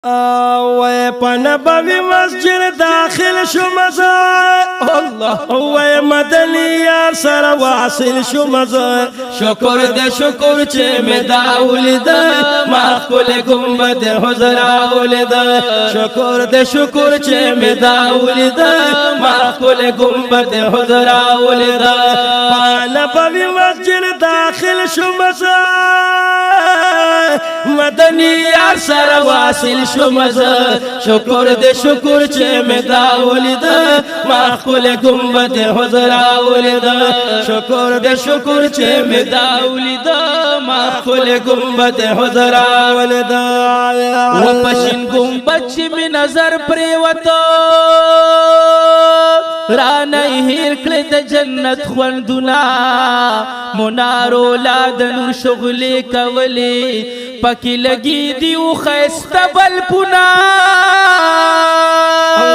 وے پنبوی مسجد داخل شو مزا اللہ وے مدنی یار سر واصل شو مزا شکر دے شکر چے میں داول دا ماخل گنبد حضراول دا شکر دے شکر چے میں داول دا ماخل گنبد حضراول دا پنبوی مسجد داخل شو مزا مدنی یار سر واصل شو مزا شکر دے شکر چے میں داول دا ماخل گنبد حضراول دا شکر دے شکر چے میں داول دا ماخل گنبد حضراول دا وپشن گنبد چی میں نظر پریوتا رانائی ہیر کلید جنت خوندنا منارو لادن شغلی کولی پکی لگی دیو خیست بلپنا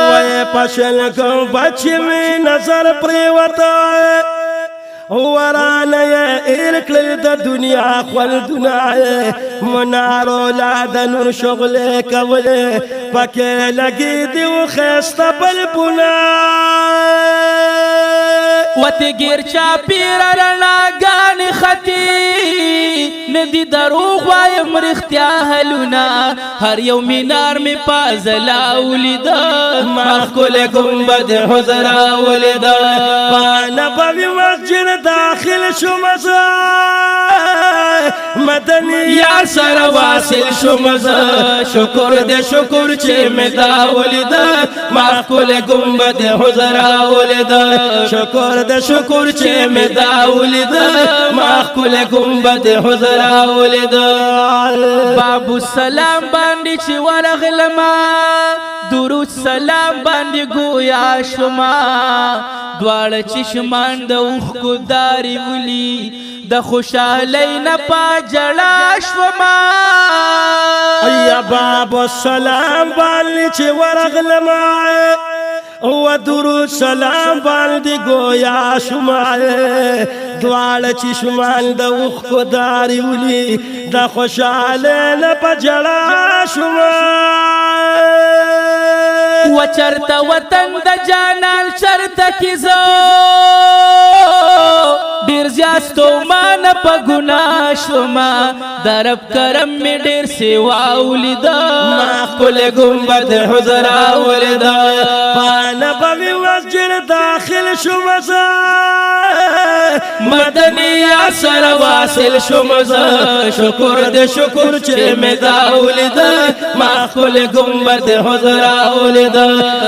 وے پشن گنبد چی میں نظر پریوتا ورانائی ہیر کلید دنیا خوندنا منارو لادن شغلی کولی پکی لگی دیو خیست بلپنا وتی گیر چاپیر رنا گان خطی ندی دروغ وایم رختیا حلونا ہر یو مینار میں پازلا ولیدا مخکل گنبد حضرا ولیدا پانبوی مسجد داخل شو مزا مدنی یا سر واصل شو مزا شکر دے شکر چے میں داول دا مخکل گنبد حضرا ولیدا شکر دے شکر چے میں داول دا مخکل گنبد حضرا ولیدا بابو السلام باندی چی ورغلما درود سلام باندی گویا شما دوار چشمان دا اوخ کو داری ولی دا خوشحالی نپا جڑا شما یا بابو السلام باندی چی ورغلما و درود سلام باندی گویا شما دوال چشمان دا اوخ کو داری ولی دا خوشحالی نپا جڑا شما و چرتا وطن دا جانان چرتا کیزو دیر زیاستو مانا پا گناہ شما درب کرم میں دیر سیواولی دا ماخل گنبد حضراولی دا پانبوی مسجد داخل شما زا مدنی یا سر واصل شما زا شکر دے شکر چے میں داولی دا ماخل گنبد حضراولی دا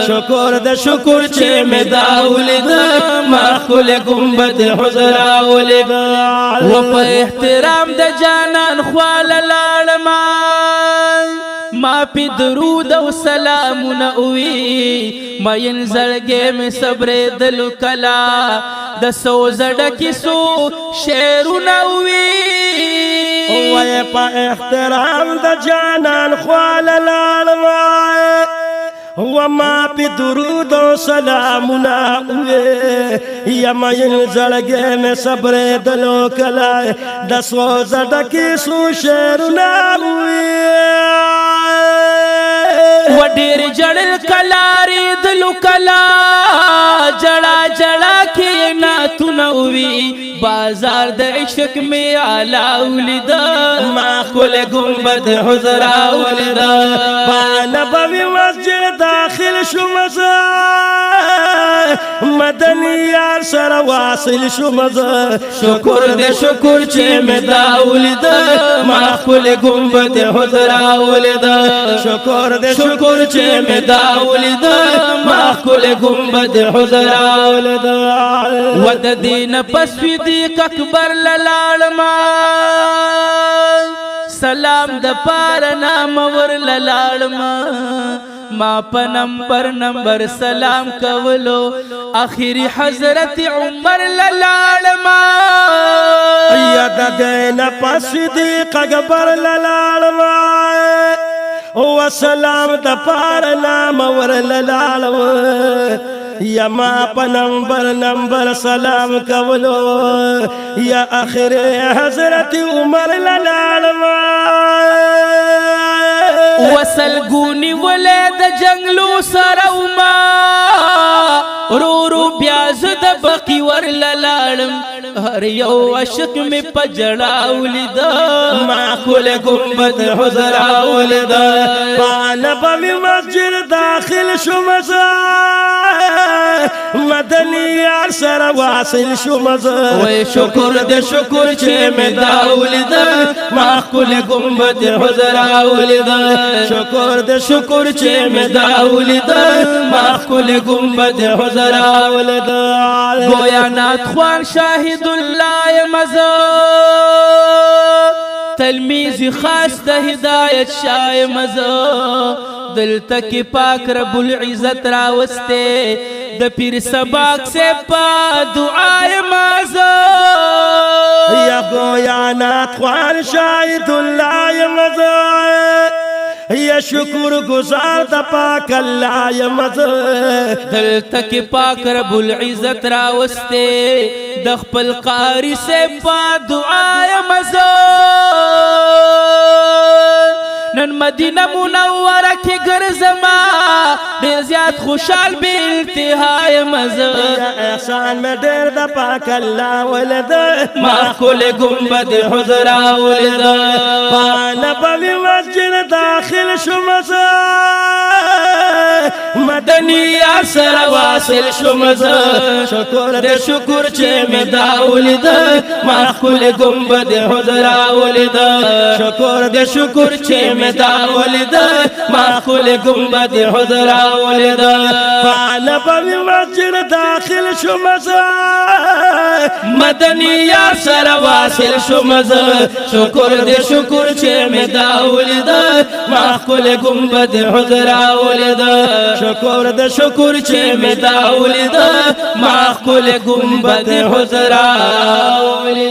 شکر دے شکر چے میں داولی دا ماخل گنبد حضراولی و پا احترام دا جانان خوال لارمان ما پی درود و سلام نوی ما ینزلگے میں صبر دل کلا دا سو زڑکی سو شیر نوی وی پا احترام دا جانان خوال لارمان وما پی درود و سلامنا ہوئے یا مین زڑگے میں صبر دلو کلائے دسو زڑکی سو شیرنا ہوئے وڈیر جڑل کلاری دلو کلا جڑا جڑا کی ناتنوی بازار دا عشق میں آلا ولیدا ماخل گنبد حضرا ولیدا پانبوی مسجد داخل شو مزا مدنی یار سر واصل شو مزا شکر دے شکر چے میں داول دا ماخل گنبد حضرا ولیدا شکر دے شکر چے میں داول دا ماخل گنبد حضرا ولیدا ود دین پسوی دیک اکبر للالما سلام دا پارنا مور للالما ما پا نمبر سلام کولو آخری حضرت عمر للالما یا دین پا صدیق اکبر للالما و سلام دا پارنا مور للالما یا ما پا نمبر سلام کولو یا آخر حضرت عمر للالما وسلګونی ولې د جنگلو سره وما رو بیاز د بقی ورلاړم هر یو عشق می پجړا ولید معقول گنبد حضرا ولید پانا په مسجد داخل شوم مدنی یار سره واصل شوم وای شکر دې شکر چې می دا ولید معقول گنبد حضرا ولید شکر دې شکر چې می دا ولید معقول گنبد حضرا ولید گویا نات خوان شاهد الله مزه تلمیذ خاص د هدایت شای مزه دلته کې پاک رب العزت راوسته د پیر سباق سے پا دعای مزه یا گویا نات خوان شاهد الله مزه یا شکر گزار دا پاک اللہ یا مزه دلته کې پاک رب العزت راوسته د خپل قاری سے پا دعا یا مزه نن مدینه منوره کې ګرځما ډېر زیات خوشحال به انتها یا مزه احسان مې ډېر د پاک الله ولد معقول گنبد حضرا ولد پانا په مسجد داخل شوم مدنی یار سره واصل شوم شکر دې شکر چې مې دا ولید معقول گنبد حضرا ولد شکر دې شکر چې مې دا ولید معقول گنبد حضرا ولد پانا په مسجد داخل شوم مدنی یار سره واصل شوم شکر دې شکر چې مې دا ولید معقول گنبد حضرا ولد شکر دې شکر چې مې دا ولید معقول گنبد حضرا ولد